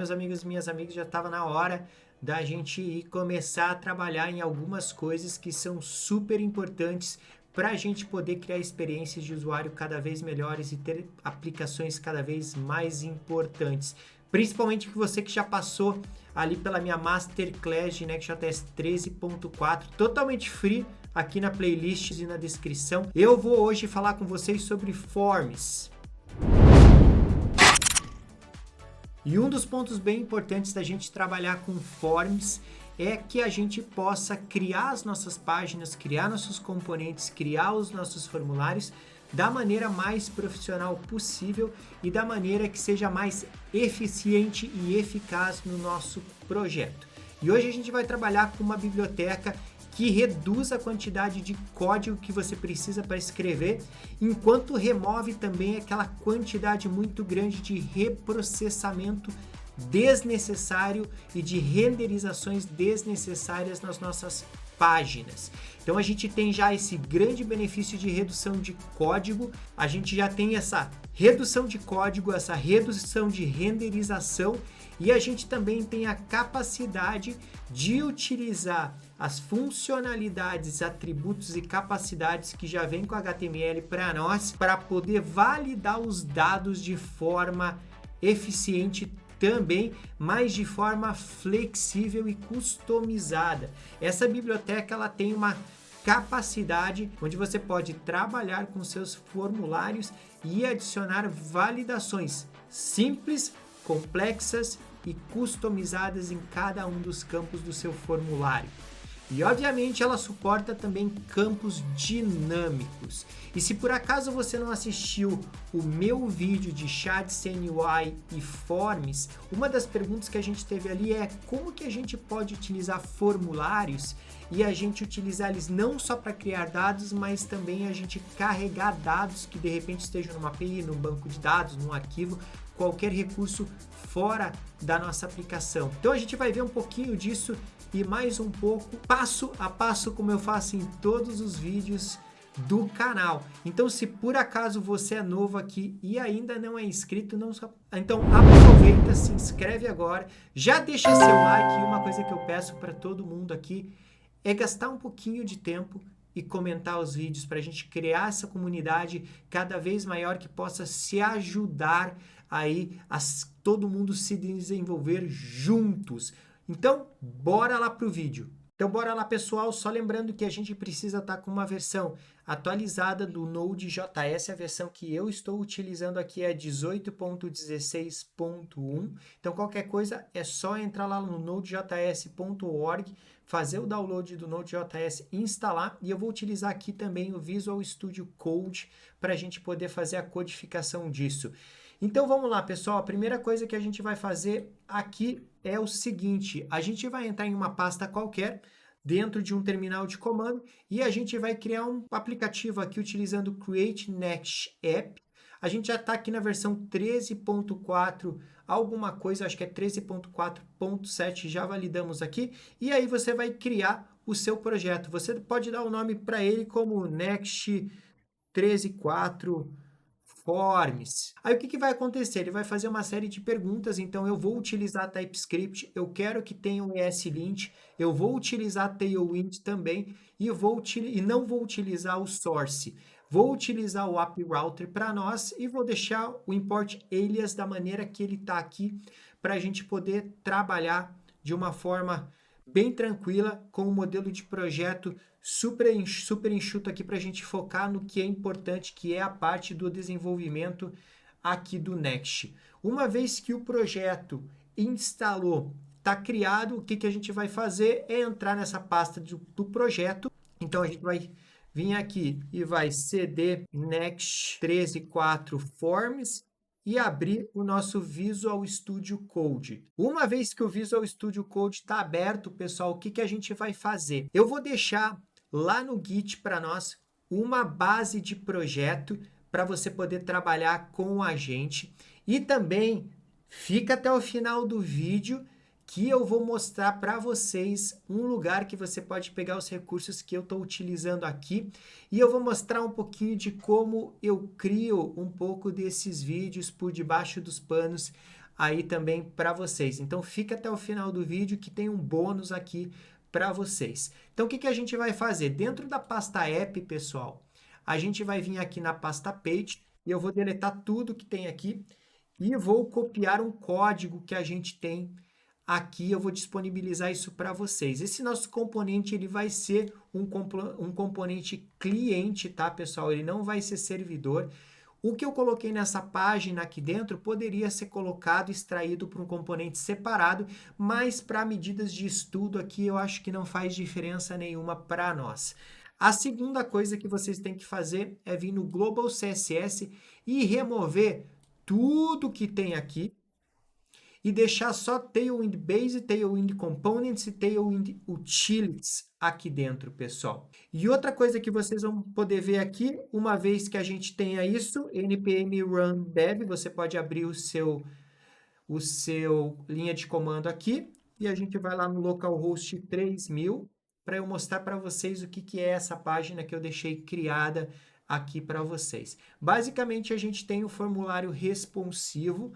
Meus amigos e minhas amigas, já estava na hora da gente ir começar a trabalhar em algumas coisas que são super importantes para a gente poder criar experiências de usuário cada vez melhores e ter aplicações cada vez mais importantes. Principalmente que você que já passou ali pela minha Masterclass de Next.js 13.4, totalmente free, aqui na playlist e na descrição. Eu vou hoje falar com vocês sobre forms. E um dos pontos bem importantes da gente trabalhar com forms é que a gente possa criar as nossas páginas, criar nossos componentes, criar os nossos formulários da maneira mais profissional possível e da maneira que seja mais eficiente e eficaz no nosso projeto. E hoje a gente vai trabalhar com uma biblioteca que reduz a quantidade de código que você precisa para escrever, enquanto remove também aquela quantidade muito grande de reprocessamento desnecessário e de renderizações desnecessárias nas nossas páginas. Então a gente tem já esse grande benefício de redução de código, a gente já tem essa redução de código, essa redução de renderização e a gente também tem a capacidade de utilizar as funcionalidades, atributos e capacidades que já vem com HTML para nós, para poder validar os dados de forma eficiente também, mas de forma flexível e customizada. Essa biblioteca ela tem uma capacidade onde você pode trabalhar com seus formulários e adicionar validações simples, complexas e customizadas em cada um dos campos do seu formulário. E obviamente ela suporta também campos dinâmicos. E se por acaso você não assistiu o meu vídeo de Shadcn UI e Forms, uma das perguntas que a gente teve ali é como que a gente pode utilizar formulários e a gente utilizar eles não só para criar dados, mas também a gente carregar dados que de repente estejam numa API, num banco de dados, num arquivo, qualquer recurso fora da nossa aplicação. Então a gente vai ver um pouquinho disso e mais um pouco, passo a passo, como eu faço em todos os vídeos do canal. Então, se por acaso você é novo aqui e ainda não é inscrito, então aproveita, se inscreve agora, já deixa seu like. E uma coisa que eu peço para todo mundo aqui é gastar um pouquinho de tempo e comentar os vídeos para a gente criar essa comunidade cada vez maior que possa se ajudar aí a todo mundo se desenvolver juntos. Então, bora lá para o vídeo. Então, bora lá, pessoal. Só lembrando que a gente precisa estar com uma versão atualizada do Node.js. A versão que eu estou utilizando aqui é 18.16.1. Então, qualquer coisa é só entrar lá no nodejs.org, fazer o download do Node.js, instalar. E eu vou utilizar aqui também o Visual Studio Code para a gente poder fazer a codificação disso. Então vamos lá, pessoal, a primeira coisa que a gente vai fazer aqui é o seguinte, a gente vai entrar em uma pasta qualquer dentro de um terminal de comando e a gente vai criar um aplicativo aqui utilizando Create Next App. A gente já está aqui na versão 13.4 alguma coisa, acho que é 13.4.7, já validamos aqui. E aí você vai criar o seu projeto. Você pode dar o nome para ele como Next 13.4 Forms. Aí o que vai acontecer? Ele vai fazer uma série de perguntas, então eu vou utilizar TypeScript, eu quero que tenha um ESLint, eu vou utilizar Tailwind também e não vou utilizar o Source. Vou utilizar o App Router para nós e vou deixar o import alias da maneira que ele está aqui para a gente poder trabalhar de uma forma bem tranquila com o modelo de projeto super enxuto aqui para a gente focar no que é importante, que é a parte do desenvolvimento aqui do Next. Uma vez que o projeto instalou, está criado, o que a gente vai fazer é entrar nessa pasta do projeto. Então a gente vai vir aqui e vai cd next 13.4 forms e abrir o nosso Visual Studio Code. Uma vez que o Visual Studio Code está aberto, pessoal, o que a gente vai fazer? Eu vou deixar lá no Git para nós uma base de projeto para você poder trabalhar com a gente. E também fica até o final do vídeo que eu vou mostrar para vocês um lugar que você pode pegar os recursos que eu estou utilizando aqui e eu vou mostrar um pouquinho de como eu crio um pouco desses vídeos por debaixo dos panos aí também para vocês. Então fica até o final do vídeo que tem um bônus aqui para vocês. Então o que a gente vai fazer? Dentro da pasta app, pessoal, a gente vai vir aqui na pasta page e eu vou deletar tudo que tem aqui e vou copiar um código que a gente tem aqui. Eu vou disponibilizar isso para vocês. Esse nosso componente ele vai ser um componente cliente, tá, pessoal? Ele não vai ser servidor. O que eu coloquei nessa página aqui dentro poderia ser colocado, extraído para um componente separado, mas para medidas de estudo aqui eu acho que não faz diferença nenhuma para nós. A segunda coisa que vocês têm que fazer é vir no Global CSS e remover tudo que tem aqui e deixar só Tailwind Base, Tailwind Components e Tailwind Utilities aqui dentro, pessoal. E outra coisa que vocês vão poder ver aqui, uma vez que a gente tenha isso, npm run dev, você pode abrir o seu linha de comando aqui e a gente vai lá no localhost 3000 para eu mostrar para vocês o que é essa página que eu deixei criada aqui para vocês. Basicamente, a gente tem o formulário responsivo,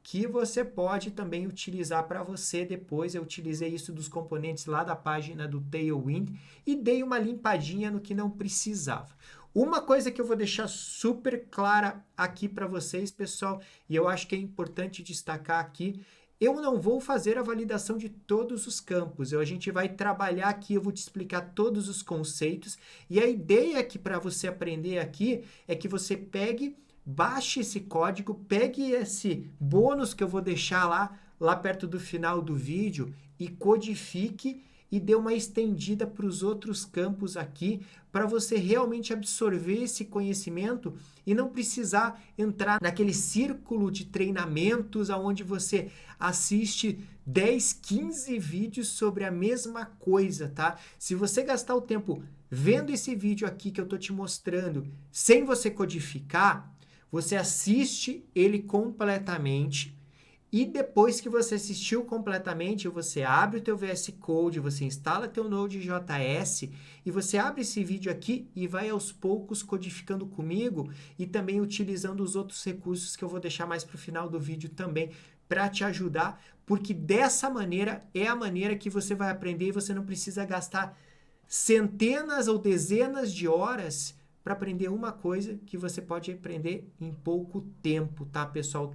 que você pode também utilizar para você depois. Eu utilizei isso dos componentes lá da página do Tailwind e dei uma limpadinha no que não precisava. Uma coisa que eu vou deixar super clara aqui para vocês, pessoal, e eu acho que é importante destacar aqui, eu não vou fazer a validação de todos os campos. A gente vai trabalhar aqui, eu vou te explicar todos os conceitos, e a ideia aqui para você aprender aqui é que você baixe esse código, pegue esse bônus que eu vou deixar lá perto do final do vídeo e codifique e dê uma estendida para os outros campos aqui, para você realmente absorver esse conhecimento e não precisar entrar naquele círculo de treinamentos onde você assiste 10, 15 vídeos sobre a mesma coisa, tá? Se você gastar o tempo vendo esse vídeo aqui que eu tô te mostrando, sem você codificar, você assiste ele completamente e depois que você assistiu completamente, você abre o teu VS Code, você instala teu Node.js e você abre esse vídeo aqui e vai aos poucos codificando comigo e também utilizando os outros recursos que eu vou deixar mais para o final do vídeo também para te ajudar, porque dessa maneira é a maneira que você vai aprender e você não precisa gastar centenas ou dezenas de horas para aprender uma coisa que você pode aprender em pouco tempo, tá, pessoal?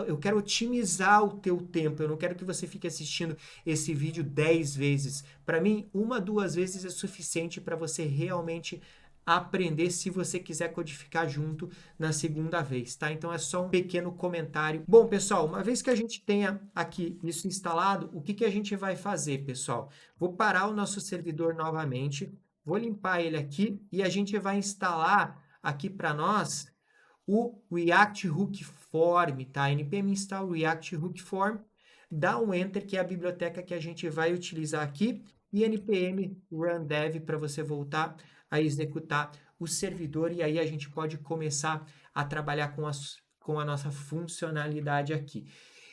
Eu quero otimizar o teu tempo, eu não quero que você fique assistindo esse vídeo 10 vezes. Para mim, 1, 2 vezes é suficiente para você realmente aprender se você quiser codificar junto na segunda vez, tá? Então é só um pequeno comentário. Bom, pessoal, uma vez que a gente tenha aqui isso instalado, o que a gente vai fazer, pessoal? Vou parar o nosso servidor novamente. Vou limpar ele aqui e a gente vai instalar aqui para nós o React Hook Form, tá? npm install React Hook Form, dá um Enter, que é a biblioteca que a gente vai utilizar aqui, e npm run dev para você voltar a executar o servidor, e aí a gente pode começar a trabalhar com a nossa funcionalidade aqui.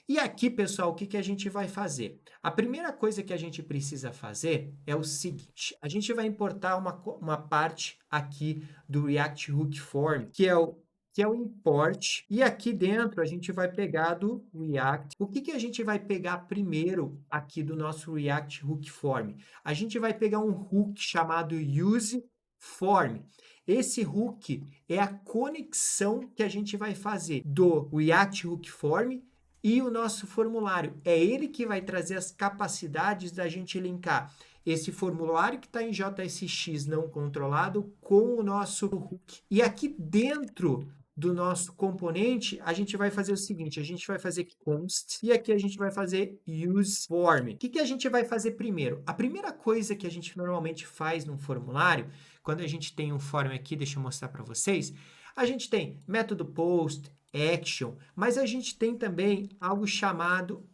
E aqui, pessoal, o que a gente vai fazer? A primeira coisa que a gente precisa fazer é o seguinte: a gente vai importar uma parte aqui do React Hook Form, que é o import, e aqui dentro a gente vai pegar do React. O que a gente vai pegar primeiro aqui do nosso React Hook Form? A gente vai pegar um hook chamado Use Form. Esse hook é a conexão que a gente vai fazer do React Hook Form e o nosso formulário. É ele que vai trazer as capacidades da gente linkar esse formulário que está em JSX não controlado com o nosso hook. E aqui dentro do nosso componente, a gente vai fazer o seguinte: a gente vai fazer const e aqui a gente vai fazer use form. O que a gente vai fazer primeiro? A primeira coisa que a gente normalmente faz num formulário, quando a gente tem um form aqui, deixa eu mostrar para vocês, a gente tem método post, action, mas a gente tem também algo chamado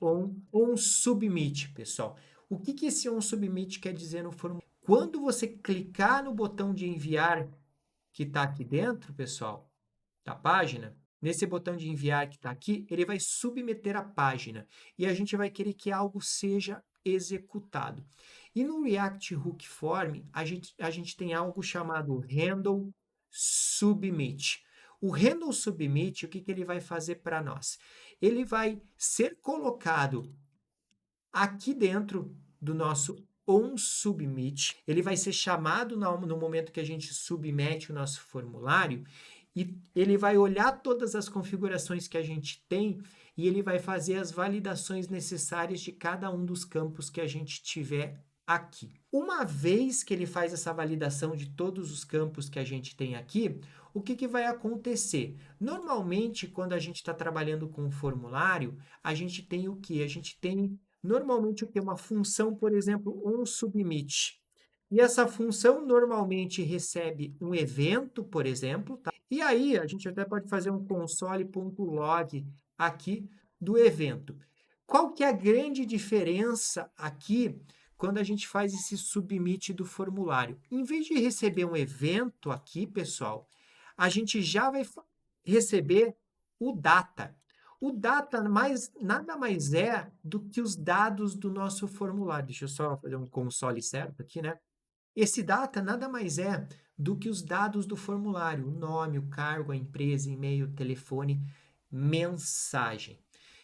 onSubmit, pessoal. O que esse onSubmit quer dizer no formulário? Quando você clicar no botão de enviar que está aqui dentro, pessoal, da página, nesse botão de enviar que está aqui, ele vai submeter a página e a gente vai querer que algo seja executado. E no React Hook Form, a gente tem algo chamado handle submit. O Handle Submit, o que que ele vai fazer para nós? Ele vai ser colocado aqui dentro do nosso OnSubmit, ele vai ser chamado no momento que a gente submete o nosso formulário e ele vai olhar todas as configurações que a gente tem e ele vai fazer as validações necessárias de cada um dos campos que a gente tiver aqui. Uma vez que ele faz essa validação de todos os campos que a gente tem aqui, o que que vai acontecer? Normalmente, quando a gente está trabalhando com um formulário, a gente tem o quê? A gente tem normalmente o que? Uma função, por exemplo, onSubmit. E essa função normalmente recebe um evento, por exemplo, tá? E aí a gente até pode fazer um console.log aqui do evento. Qual que é a grande diferença aqui quando a gente faz esse submit do formulário? Em vez de receber um evento aqui, pessoal, a gente já vai receber o data. O data nada mais é do que os dados do nosso formulário. Deixa eu só fazer um console certo aqui, né? Esse data nada mais é do que os dados do formulário, o nome, o cargo, a empresa, e-mail, telefone, mensagem.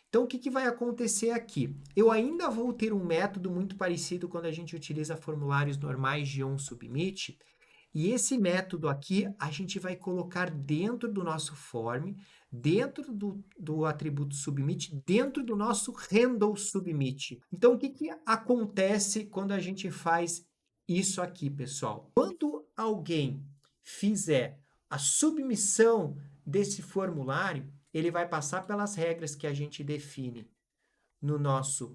Então, o que que vai acontecer aqui? Eu ainda vou ter um método muito parecido quando a gente utiliza formulários normais de onSubmit, e esse método aqui a gente vai colocar dentro do nosso form, dentro do atributo submit, dentro do nosso handle submit. Então, o que que acontece quando a gente faz isso aqui, pessoal? Quando alguém fizer a submissão desse formulário, ele vai passar pelas regras que a gente define no nosso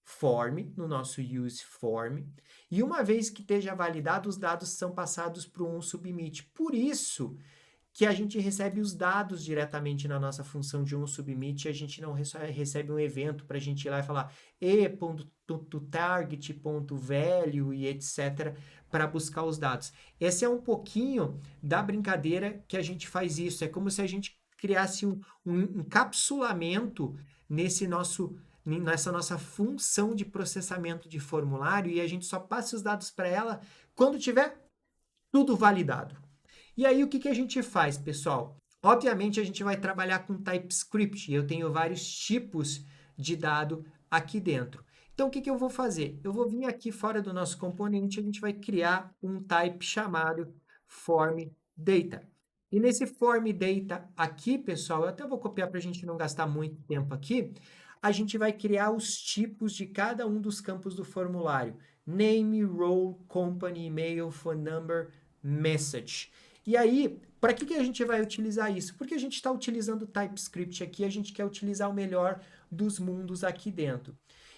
form, no nosso use form, e uma vez que esteja validado, os dados são passados para o onSubmit. Por isso que a gente recebe os dados diretamente na nossa função de onSubmit e a gente não recebe um evento para a gente ir lá e falar e.target.value e etc. para buscar os dados. Esse é um pouquinho da brincadeira que a gente faz isso. É como se a gente criasse um encapsulamento nessa nossa função de processamento de formulário e a gente só passa os dados para ela quando tiver tudo validado. E aí o que que a gente faz, pessoal? Obviamente a gente vai trabalhar com TypeScript e eu tenho vários tipos de dado aqui dentro. Então o que que eu vou fazer? Eu vou vir aqui fora do nosso componente, a gente vai criar um type chamado formData. E nesse formData aqui, pessoal, eu até vou copiar para a gente não gastar muito tempo aqui, a gente vai criar os tipos de cada um dos campos do formulário. Name, role, company, email, phone number, message. E aí, para que a gente vai utilizar isso? Porque a gente está utilizando o TypeScript aqui, a gente quer utilizar o melhor dos mundos aqui dentro.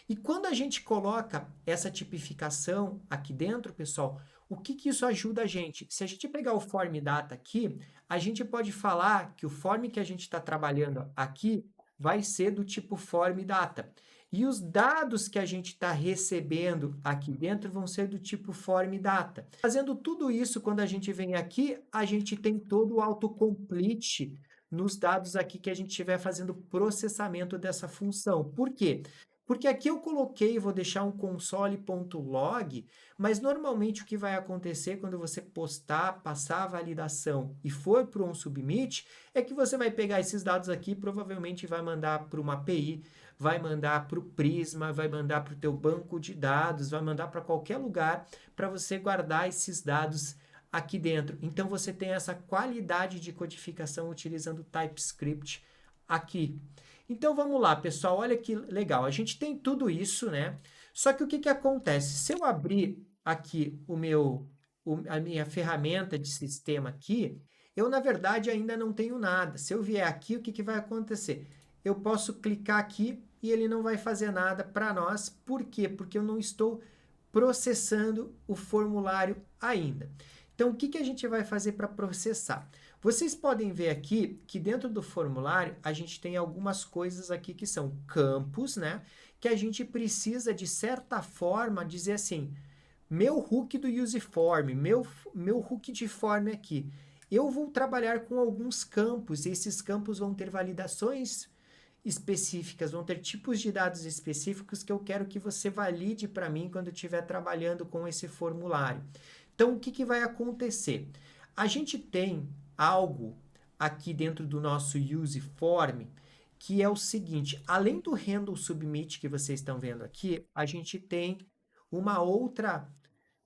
E quando a gente coloca essa tipificação aqui dentro, pessoal, o que que isso ajuda a gente? Se a gente pegar o form data aqui, a gente pode falar que o form que a gente está trabalhando aqui vai ser do tipo form data. E os dados que a gente está recebendo aqui dentro vão ser do tipo form data. Fazendo tudo isso, quando a gente vem aqui, a gente tem todo o autocomplete nos dados aqui que a gente estiver fazendo processamento dessa função. Por quê? Porque aqui eu coloquei, vou deixar um console.log, mas normalmente o que vai acontecer quando você postar, passar a validação e for para um submit, é que você vai pegar esses dados aqui, provavelmente vai mandar para uma API, vai mandar para o Prisma, vai mandar para o teu banco de dados, vai mandar para qualquer lugar para você guardar esses dados aqui dentro. Então você tem essa qualidade de codificação utilizando TypeScript aqui. Então vamos lá, pessoal, olha que legal. A gente tem tudo isso, né? Só que o que que acontece? Se eu abrir aqui a minha ferramenta de sistema aqui, eu na verdade ainda não tenho nada. Se eu vier aqui, o que que vai acontecer? Eu posso clicar aqui e ele não vai fazer nada para nós. Por quê? Porque eu não estou processando o formulário ainda. Então, o que que a gente vai fazer para processar? Vocês podem ver aqui que dentro do formulário a gente tem algumas coisas aqui que são campos, né? Que a gente precisa, de certa forma, dizer assim, meu hook do useform, meu hook de form aqui. Eu vou trabalhar com alguns campos, e esses campos vão ter validações específicas, vão ter tipos de dados específicos que eu quero que você valide para mim quando eu estiver trabalhando com esse formulário. Então, o que que vai acontecer? A gente tem algo aqui dentro do nosso use form, que é o seguinte, além do handle submit que vocês estão vendo aqui, a gente tem uma outra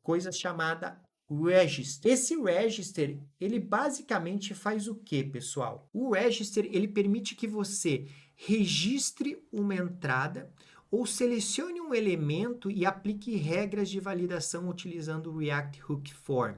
coisa chamada register. Esse register, ele basicamente faz o quê, pessoal? O register, ele permite que você registre uma entrada ou selecione um elemento e aplique regras de validação utilizando o React Hook Form.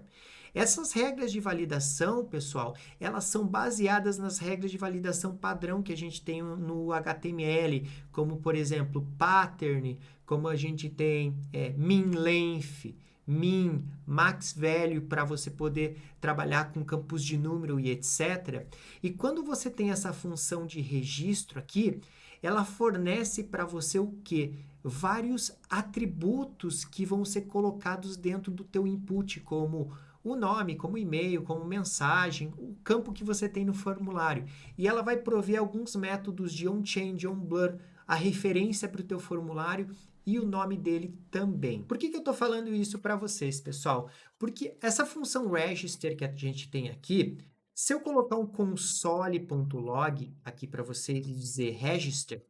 Essas regras de validação, pessoal, elas são baseadas nas regras de validação padrão que a gente tem no HTML, como, por exemplo, pattern, como a gente tem min length, min, max value, para você poder trabalhar com campos de número e etc. E quando você tem essa função de registro aqui, ela fornece para você o quê? Vários atributos que vão ser colocados dentro do teu input, como o nome, como e-mail, como mensagem, o campo que você tem no formulário. E ela vai prover alguns métodos de onChange, onBlur, a referência para o teu formulário e o nome dele também. Por que eu estou falando isso para vocês, pessoal? Porque essa função register que a gente tem aqui, se eu colocar um console.log aqui para vocês e dizer register,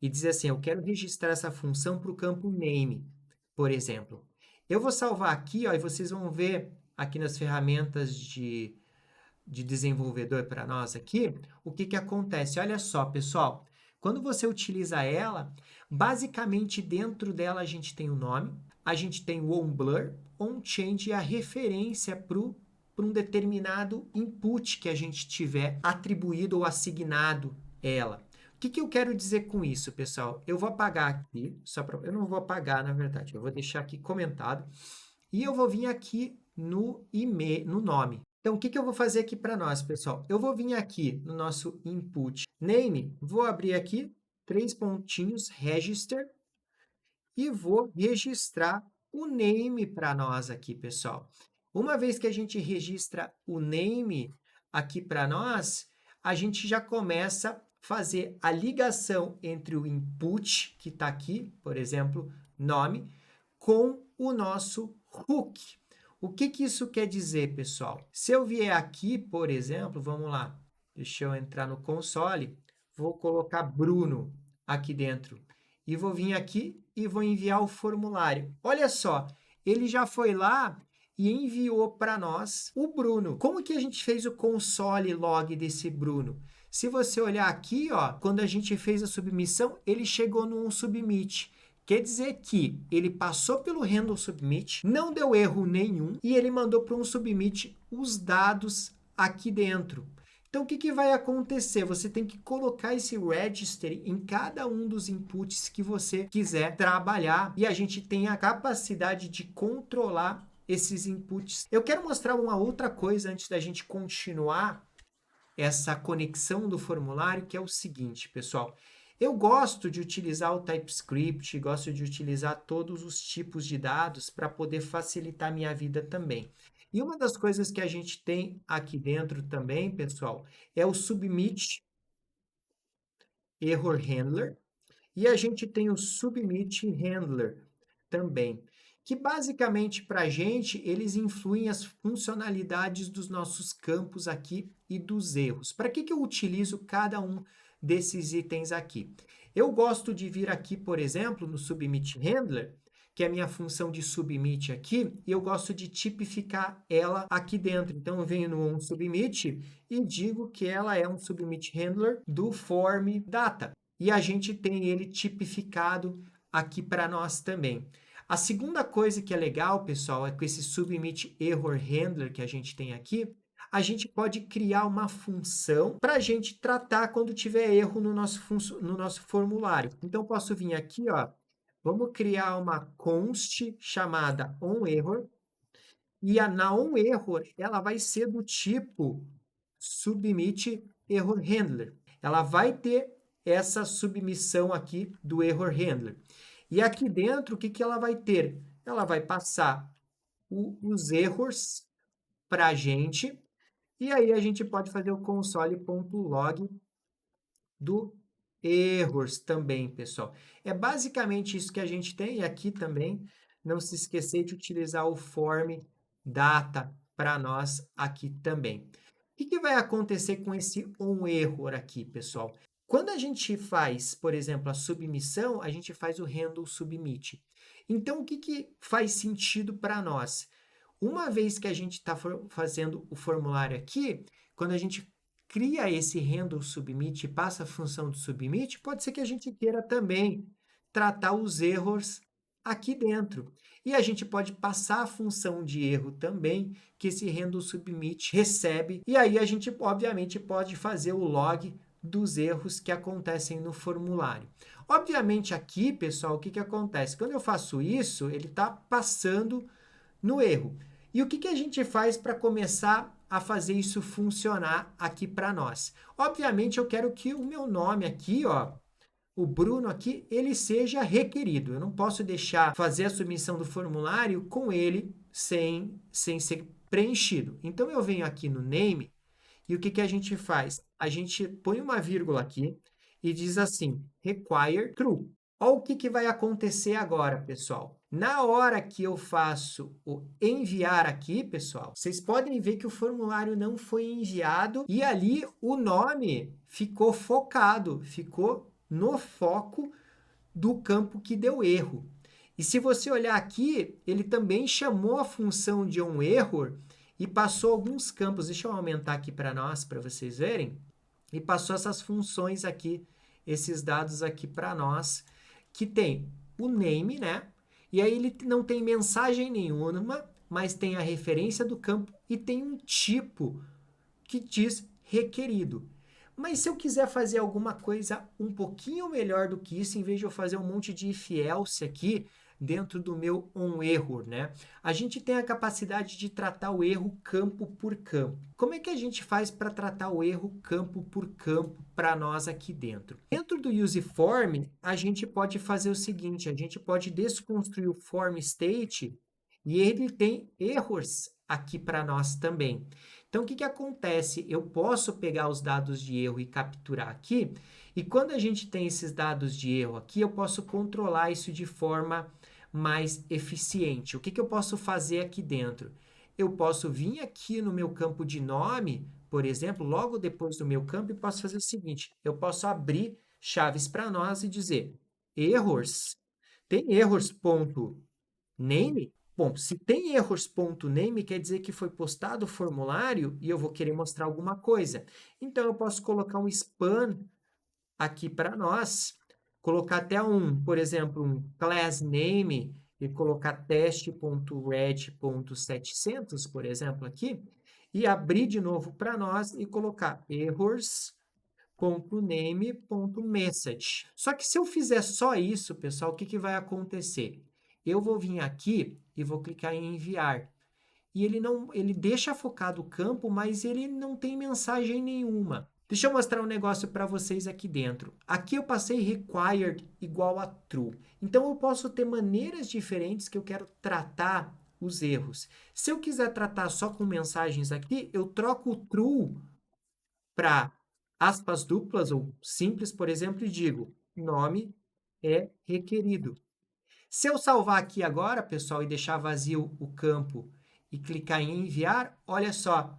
e dizer assim, eu quero registrar essa função para o campo name, por exemplo. Eu vou salvar aqui, ó, e vocês vão ver aqui nas ferramentas de desenvolvedor para nós aqui, o que acontece. Olha só, pessoal, quando você utiliza ela, basicamente dentro dela a gente tem o nome, a gente tem o onBlur, onChange e a referência para um determinado input que a gente tiver atribuído ou assignado ela. O que eu quero dizer com isso, pessoal? Eu vou apagar aqui, eu não vou apagar, na verdade, eu vou deixar aqui comentado, e eu vou vir aqui no e-mail, no nome. Então, o que eu vou fazer aqui para nós, pessoal? Eu vou vir aqui no nosso input name, vou abrir aqui, 3 pontinhos, register, e vou registrar o name para nós aqui, pessoal. Uma vez que a gente registra o name aqui para nós, a gente já começa a fazer a ligação entre o input, que está aqui, por exemplo, nome, com o nosso hook. O que isso quer dizer, pessoal? Se eu vier aqui, por exemplo, vamos lá, deixa eu entrar no console, vou colocar Bruno aqui dentro e vou vir aqui e vou enviar o formulário. Olha só, ele já foi lá e enviou para nós o Bruno. Como que a gente fez o console log desse Bruno? Se você olhar aqui, ó, quando a gente fez a submissão, ele chegou no submit. Quer dizer que ele passou pelo handle submit, não deu erro nenhum e ele mandou para um submit os dados aqui dentro. Então, o que vai acontecer? Você tem que colocar esse register em cada um dos inputs que você quiser trabalhar e a gente tem a capacidade de controlar esses inputs. Eu quero mostrar uma outra coisa antes da gente continuar essa conexão do formulário, que é o seguinte, pessoal. Eu gosto de utilizar o TypeScript, gosto de utilizar todos os tipos de dados para poder facilitar a minha vida também. E uma das coisas que a gente tem aqui dentro também, pessoal, é o Submit Error Handler e a gente tem o Submit Handler também, que basicamente para a gente eles influem as funcionalidades dos nossos campos aqui e dos erros. Para que eu utilizo cada um desses itens aqui? Eu gosto de vir aqui, por exemplo, no Submit Handler, que é a minha função de submit aqui, e eu gosto de tipificar ela aqui dentro. Então, eu venho no onSubmit e digo que ela é um Submit Handler do Form Data. E a gente tem ele tipificado aqui para nós também. A segunda coisa que é legal, pessoal, é com esse Submit Error Handler que a gente tem aqui, a gente pode criar uma função para a gente tratar quando tiver erro no nosso formulário. Então, posso vir aqui, ó, vamos criar uma const chamada onError, e na onError ela vai ser do tipo Submit Error Handler. Ela vai ter essa submissão aqui do Error Handler. E aqui dentro, o que ela vai ter? Ela vai passar os erros para a gente, e aí a gente pode fazer o console.log do erros também, pessoal. É basicamente isso que a gente tem, e aqui também, não se esquecer de utilizar o form data para nós aqui também. que vai acontecer com esse onError aqui, pessoal? Quando a gente faz, por exemplo, a submissão, a gente faz o handle submit. Então, o que faz sentido para nós? Uma vez que a gente está fazendo o formulário aqui, quando a gente cria esse handle submit e passa a função de submit, pode ser que a gente queira também tratar os erros aqui dentro. E a gente pode passar a função de erro também, que esse handle submit recebe, e aí a gente, obviamente, pode fazer o log dos erros que acontecem no formulário. Obviamente, aqui, pessoal, o que acontece? Quando eu faço isso, ele está passando no erro. E o que a gente faz para começar a fazer isso funcionar aqui para nós? Obviamente, eu quero que o meu nome aqui, ó, o Bruno aqui, ele seja requerido. Eu não posso deixar fazer a submissão do formulário com ele sem ser preenchido. Então, eu venho aqui no name e o que a gente faz? A gente põe uma vírgula aqui e diz assim, require true. Olha o que vai acontecer agora, pessoal. Na hora que eu faço o enviar aqui, pessoal, vocês podem ver que o formulário não foi enviado e ali o nome ficou focado, ficou no foco do campo que deu erro. E se você olhar aqui, ele também chamou a função de onError e passou alguns campos. Deixa eu aumentar aqui para nós, para vocês verem. E passou essas funções aqui, esses dados aqui para nós, que tem o name, né? E aí ele não tem mensagem nenhuma, mas tem a referência do campo e tem um tipo que diz requerido. Mas se eu quiser fazer alguma coisa um pouquinho melhor do que isso, em vez de eu fazer um monte de if else aqui dentro do meu onError, né? A gente tem a capacidade de tratar o erro campo por campo. Como é que a gente faz para tratar o erro campo por campo para nós aqui dentro? Dentro do useForm, a gente pode fazer o seguinte, a gente pode desconstruir o form state e ele tem erros aqui para nós também. Então, o que acontece? Eu posso pegar os dados de erro e capturar aqui, e quando a gente tem esses dados de erro aqui, eu posso controlar isso de forma mais eficiente. O que eu posso fazer aqui dentro? Eu posso vir aqui no meu campo de nome, por exemplo, logo depois do meu campo, e posso fazer o seguinte, eu posso abrir chaves para nós e dizer errors, tem errors.name? Bom, se tem errors.name, quer dizer que foi postado o formulário e eu vou querer mostrar alguma coisa. Então, eu posso colocar um span aqui para nós, colocar até por exemplo, um class name e colocar teste.red.700, por exemplo, aqui, e abrir de novo para nós e colocar errors.name.message. Só que se eu fizer só isso, pessoal, o que vai acontecer? Eu vou vir aqui e vou clicar em enviar. E ele deixa focado o campo, mas ele não tem mensagem nenhuma. Deixa eu mostrar um negócio para vocês aqui dentro. Aqui eu passei required igual a true. Então eu posso ter maneiras diferentes que eu quero tratar os erros. Se eu quiser tratar só com mensagens aqui, eu troco o true para aspas duplas ou simples, por exemplo, e digo nome é requerido. Se eu salvar aqui agora, pessoal, e deixar vazio o campo e clicar em enviar, olha só,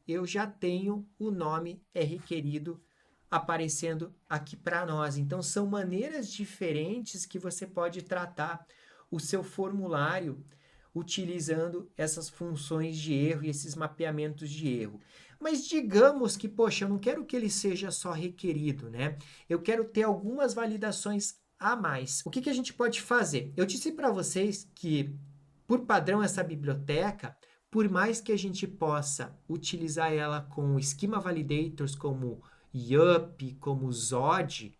eu já tenho o nome é requerido aparecendo aqui para nós. Então, são maneiras diferentes que você pode tratar o seu formulário utilizando essas funções de erro e esses mapeamentos de erro. Mas digamos que, poxa, eu não quero que ele seja só requerido, né? Eu quero ter algumas validações a mais. O que a gente pode fazer? Eu disse para vocês que, por padrão, essa biblioteca, por mais que a gente possa utilizar ela com schema validators como YUP, como Zod,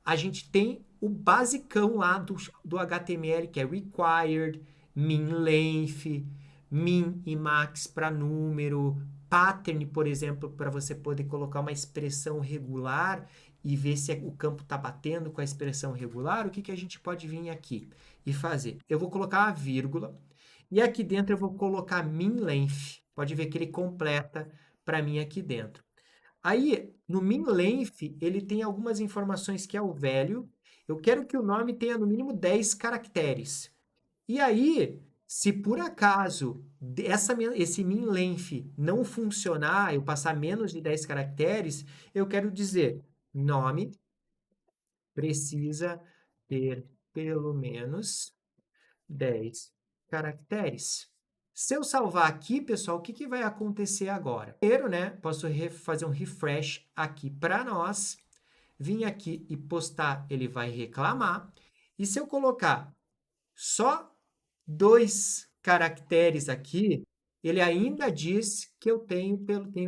a gente tem o basicão lá do HTML, que é required, min length, min e max para número, pattern, por exemplo, para você poder colocar uma expressão regular e ver se o campo está batendo com a expressão regular. O que a gente pode vir aqui e fazer? Eu vou colocar uma vírgula e aqui dentro eu vou colocar min length. Pode ver que ele completa para mim aqui dentro. Aí, no min length, ele tem algumas informações que é o value. Eu quero que o nome tenha no mínimo 10 caracteres. E aí, Se por acaso esse min length não funcionar, eu passar menos de 10 caracteres, eu quero dizer nome precisa ter pelo menos 10 caracteres. Se eu salvar aqui, pessoal, o que, que vai acontecer agora? Primeiro, né, posso fazer um refresh aqui para nós, vir aqui e postar, ele vai reclamar. E se eu colocar só 2 caracteres aqui, ele ainda diz que eu tenho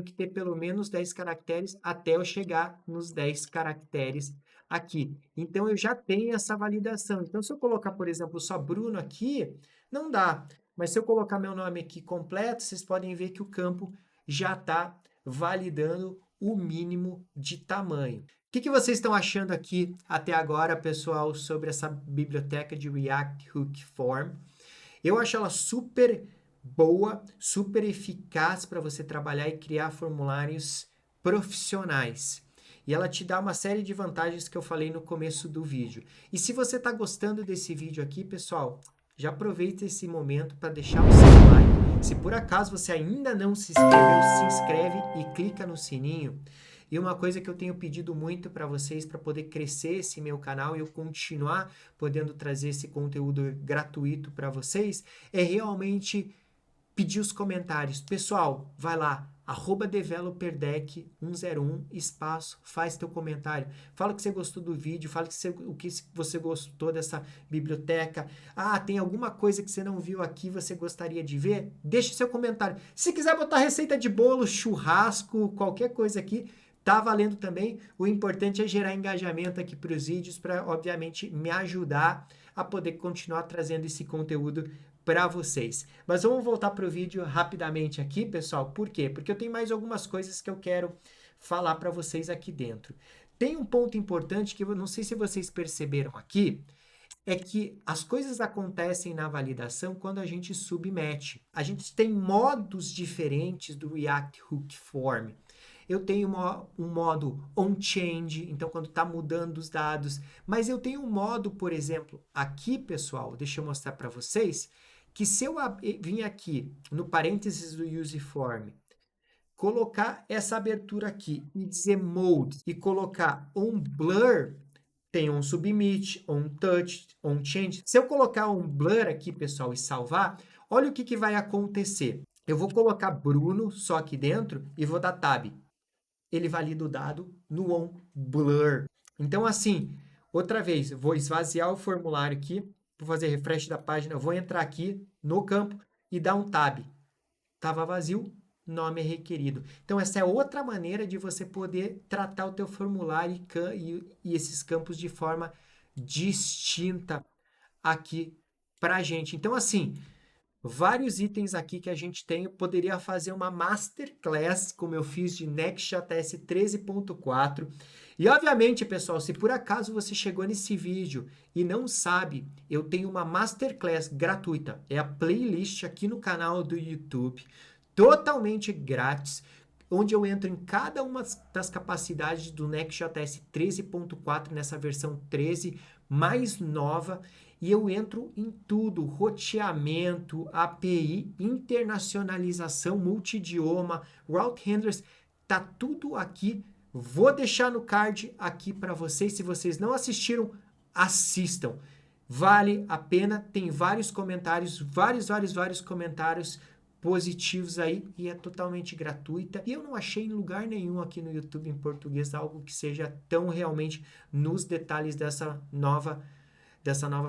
que ter pelo menos 10 caracteres até eu chegar nos 10 caracteres aqui. Então, eu já tenho essa validação. Então, se eu colocar, por exemplo, só Bruno aqui, não dá. Mas se eu colocar meu nome aqui completo, vocês podem ver que o campo já está validando o mínimo de tamanho. O que vocês estão achando aqui até agora, pessoal, sobre essa biblioteca de React Hook Form? Eu acho ela super boa, super eficaz para você trabalhar e criar formulários profissionais. E ela te dá uma série de vantagens que eu falei no começo do vídeo. E se você está gostando desse vídeo aqui, pessoal, já aproveita esse momento para deixar o seu like. Se por acaso você ainda não se inscreveu, se inscreve e clica no sininho. E uma coisa que eu tenho pedido muito para vocês, para poder crescer esse meu canal e eu continuar podendo trazer esse conteúdo gratuito para vocês, é realmente pedir os comentários. Pessoal, vai lá, @developerdeck101, espaço, faz teu comentário. Fala que você gostou do vídeo, fala o que você gostou dessa biblioteca. Ah, tem alguma coisa que você não viu aqui, você gostaria de ver? Deixe seu comentário. Se quiser botar receita de bolo, churrasco, qualquer coisa aqui, tá valendo também. O importante é gerar engajamento aqui para os vídeos, para, obviamente, me ajudar a poder continuar trazendo esse conteúdo para vocês. Mas vamos voltar para o vídeo rapidamente aqui, pessoal. Por quê? Porque eu tenho mais algumas coisas que eu quero falar para vocês aqui dentro. Tem um ponto importante que eu não sei se vocês perceberam aqui, é que as coisas acontecem na validação quando a gente submete. A gente tem modos diferentes do React Hook Form. Eu tenho um modo on-change, então quando está mudando os dados, mas eu tenho um modo, por exemplo, aqui, pessoal, deixa eu mostrar para vocês, que se eu vir aqui no parênteses do useForm, colocar essa abertura aqui e dizer mode e colocar on blur, tem um submit, on touch, on change. Se eu colocar um blur aqui, pessoal, e salvar, olha o que vai acontecer. Eu vou colocar Bruno só aqui dentro e vou dar tab. Ele valida o dado no on blur. Então, assim, outra vez, eu vou esvaziar o formulário aqui, vou fazer refresh da página, eu vou entrar aqui no campo e dar um tab. Estava vazio, nome é requerido. Então, essa é outra maneira de você poder tratar o teu formulário e esses campos de forma distinta aqui para a gente. Então, assim, vários itens aqui que a gente tem, eu poderia fazer uma masterclass, como eu fiz de Next.js 13.4. E, obviamente, pessoal, se por acaso você chegou nesse vídeo e não sabe, eu tenho uma masterclass gratuita. É a playlist aqui no canal do YouTube, totalmente grátis, onde eu entro em cada uma das capacidades do Next.js 13.4, nessa versão 13 mais nova, e eu entro em tudo, roteamento, API, internacionalização, multidioma, route handlers, tá tudo aqui. Vou deixar no card aqui para vocês, se vocês não assistiram, assistam. Vale a pena, tem vários comentários, vários comentários positivos aí e é totalmente gratuita. E eu não achei em lugar nenhum aqui no YouTube em português algo que seja tão realmente nos detalhes dessa nova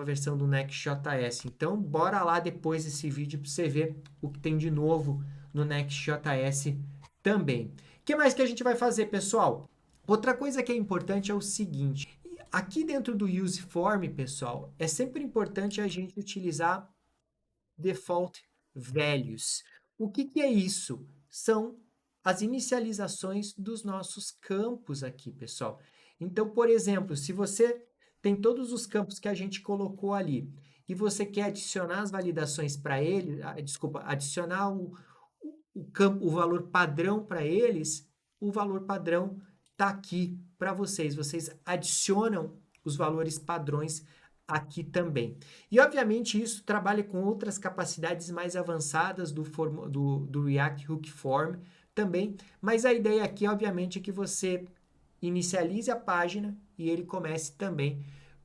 versão do Next.js. Então, bora lá depois desse vídeo para você ver o que tem de novo no Next.js também. O que mais que a gente vai fazer, pessoal? Outra coisa que é importante é o seguinte. Aqui dentro do useForm, pessoal, é sempre importante a gente utilizar default values. O que é isso? São as inicializações dos nossos campos aqui, pessoal. Então, por exemplo, se você tem todos os campos que a gente colocou ali e você quer adicionar as validações para ele, adicionar o valor padrão para eles, o valor padrão está aqui para vocês. Vocês adicionam os valores padrões aqui também. E, obviamente, isso trabalha com outras capacidades mais avançadas do React Hook Form também, mas a ideia aqui, obviamente, é que você inicialize a página e ele comece também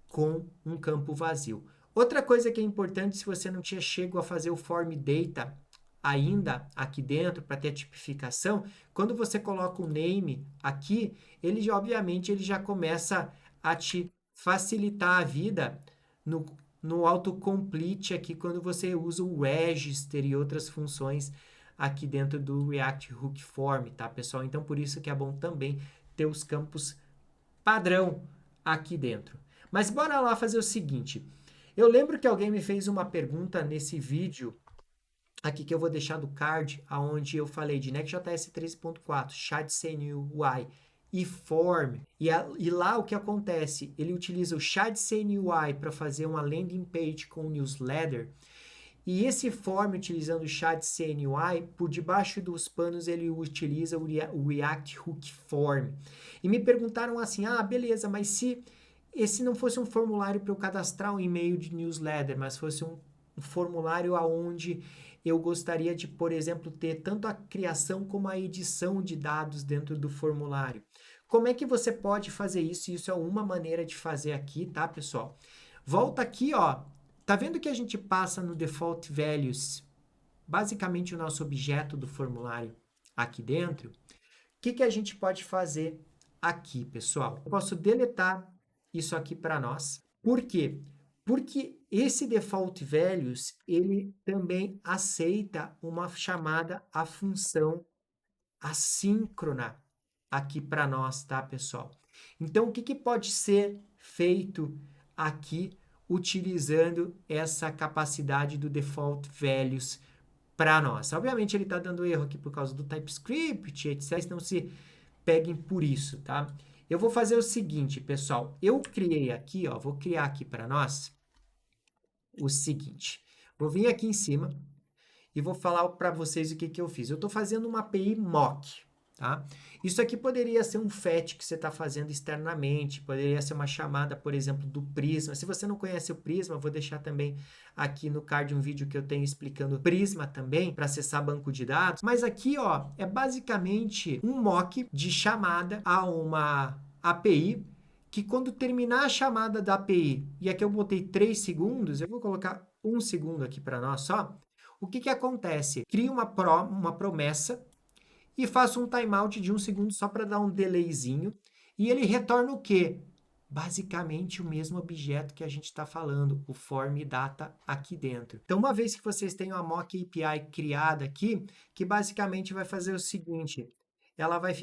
com um campo vazio. Outra coisa que é importante, se você não tinha chego a fazer o Form Data ainda aqui dentro para ter a tipificação, quando você coloca o name aqui, ele obviamente ele já começa a te facilitar a vida no autocomplete aqui quando você usa o register e outras funções aqui dentro do React Hook Form, tá, pessoal? Então, por isso que é bom também ter os campos padrão aqui dentro. Mas bora lá fazer o seguinte. Eu lembro que alguém me fez uma pergunta nesse vídeo aqui que eu vou deixar do card, aonde eu falei de Next.js 13.4, ShadCNUI e Form. E lá o que acontece? Ele utiliza o ShadCNUI para fazer uma landing page com newsletter. E esse Form, utilizando o ShadCNUI, por debaixo dos panos ele utiliza o React Hook Form. E me perguntaram assim, beleza, mas se esse não fosse um formulário para eu cadastrar um e-mail de newsletter, mas fosse um formulário aonde eu gostaria de, por exemplo, ter tanto a criação como a edição de dados dentro do formulário. Como é que você pode fazer isso? Isso é uma maneira de fazer aqui, tá, pessoal? Volta aqui, ó. Tá vendo que a gente passa no default values, basicamente o nosso objeto do formulário aqui dentro? O que a gente pode fazer aqui, pessoal? Eu posso deletar isso aqui para nós. Por quê? Porque esse default values, ele também aceita uma chamada à função assíncrona aqui para nós, tá, pessoal? Então, o que pode ser feito aqui utilizando essa capacidade do default values para nós? Obviamente, ele está dando erro aqui por causa do TypeScript, etc. Não se peguem por isso, tá? Eu vou fazer o seguinte, pessoal. Eu criei aqui, ó, vou criar aqui para nós o seguinte. Vou vir aqui em cima e vou falar para vocês o que eu fiz. Eu estou fazendo uma API mock, tá? Isso aqui poderia ser um fetch que você está fazendo externamente, poderia ser uma chamada, por exemplo, do Prisma. Se você não conhece o Prisma, vou deixar também aqui no card um vídeo que eu tenho explicando Prisma também, para acessar banco de dados. Mas aqui, ó, é basicamente um mock de chamada a uma API, que quando terminar a chamada da API, e aqui eu botei 3 segundos, eu vou colocar 1 segundo aqui para nós só. O que acontece? Crio uma promessa e faço um timeout de 1 segundo só para dar um delayzinho. E ele retorna o quê? Basicamente o mesmo objeto que a gente está falando, o form data aqui dentro. Então, uma vez que vocês têm uma mock API criada aqui, que basicamente vai fazer o seguinte, ela vai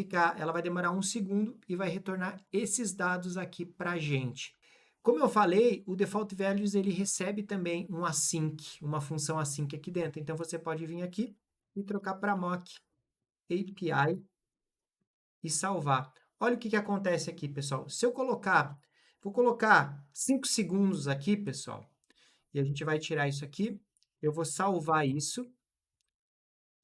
demorar 1 segundo e vai retornar esses dados aqui para a gente. Como eu falei, o default values ele recebe também um async, uma função async aqui dentro. Então você pode vir aqui e trocar para mock API e salvar. Olha o que acontece aqui, pessoal. Se eu vou colocar 5 segundos aqui, pessoal, e a gente vai tirar isso aqui, eu vou salvar isso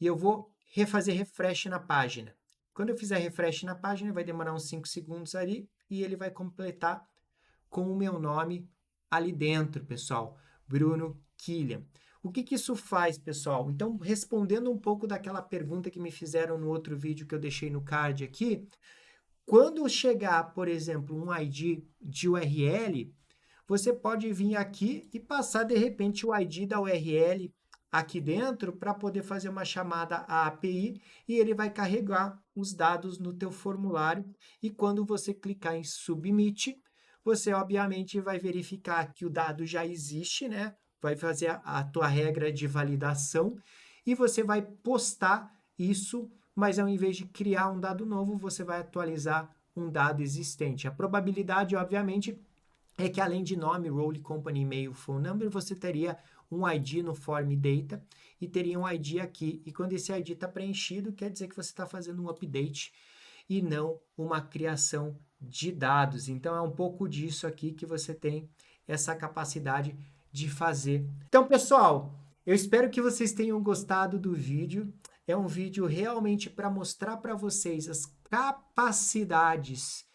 e eu vou fazer refresh na página. Quando eu fizer refresh na página, vai demorar uns 5 segundos ali e ele vai completar com o meu nome ali dentro, pessoal, Bruno Killian. O que isso faz, pessoal? Então, respondendo um pouco daquela pergunta que me fizeram no outro vídeo que eu deixei no card aqui, quando chegar, por exemplo, um ID de URL, você pode vir aqui e passar, de repente, o ID da URL aqui dentro para poder fazer uma chamada à API e ele vai carregar os dados no teu formulário e quando você clicar em Submit, você obviamente vai verificar que o dado já existe, né? Vai fazer a tua regra de validação e você vai postar isso, mas ao invés de criar um dado novo, você vai atualizar um dado existente. A probabilidade, obviamente, é que além de nome, role, company, e-mail, phone number, você teria um ID no form data e teria um ID aqui. E quando esse ID está preenchido, quer dizer que você está fazendo um update e não uma criação de dados. Então, é um pouco disso aqui que você tem essa capacidade de fazer. Então, pessoal, eu espero que vocês tenham gostado do vídeo. É um vídeo realmente para mostrar para vocês as capacidades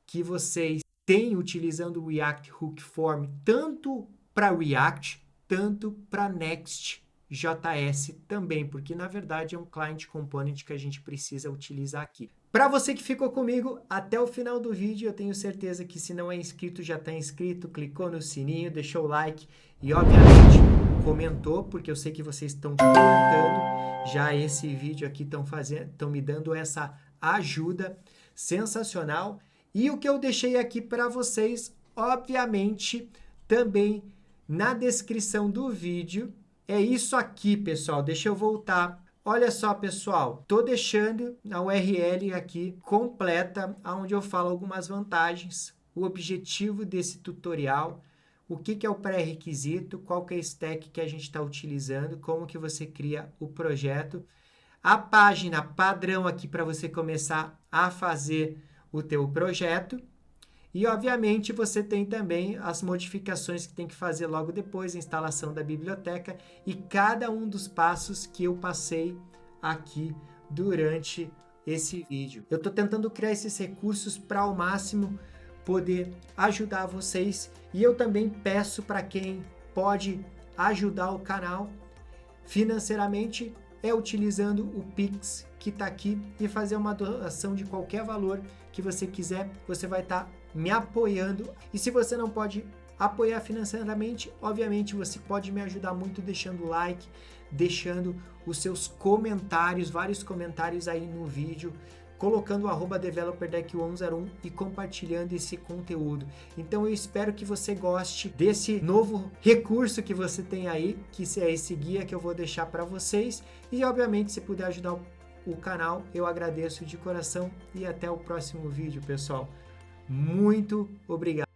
que vocês tem utilizando o React Hook Form tanto para React, tanto para Next.js também, porque na verdade é um client component que a gente precisa utilizar aqui. Para você que ficou comigo até o final do vídeo, eu tenho certeza que se não é inscrito, já está inscrito, clicou no sininho, deixou o like e obviamente comentou, porque eu sei que vocês estão comentando já esse vídeo aqui, estão me dando essa ajuda sensacional. E o que eu deixei aqui para vocês, obviamente, também na descrição do vídeo, é isso aqui, pessoal. Deixa eu voltar. Olha só, pessoal, tô deixando a URL aqui completa, onde eu falo algumas vantagens, o objetivo desse tutorial, o que é o pré-requisito, qual que é a stack que a gente está utilizando, como que você cria o projeto, a página padrão aqui para você começar a fazer o teu projeto. E, obviamente, você tem também as modificações que tem que fazer logo depois, a instalação da biblioteca e cada um dos passos que eu passei aqui durante esse vídeo. Eu estou tentando criar esses recursos para ao máximo poder ajudar vocês e eu também peço para quem pode ajudar o canal financeiramente utilizando o Pix que está aqui e fazer uma doação de qualquer valor que você quiser, você vai estar me apoiando. E se você não pode apoiar financeiramente, obviamente você pode me ajudar muito deixando like, deixando os seus comentários, vários comentários aí no vídeo, colocando o @developerdeck101 e compartilhando esse conteúdo. Então eu espero que você goste desse novo recurso que você tem aí, que é esse guia que eu vou deixar para vocês. E obviamente, se puder ajudar o canal, eu agradeço de coração e até o próximo vídeo, pessoal. Muito obrigado.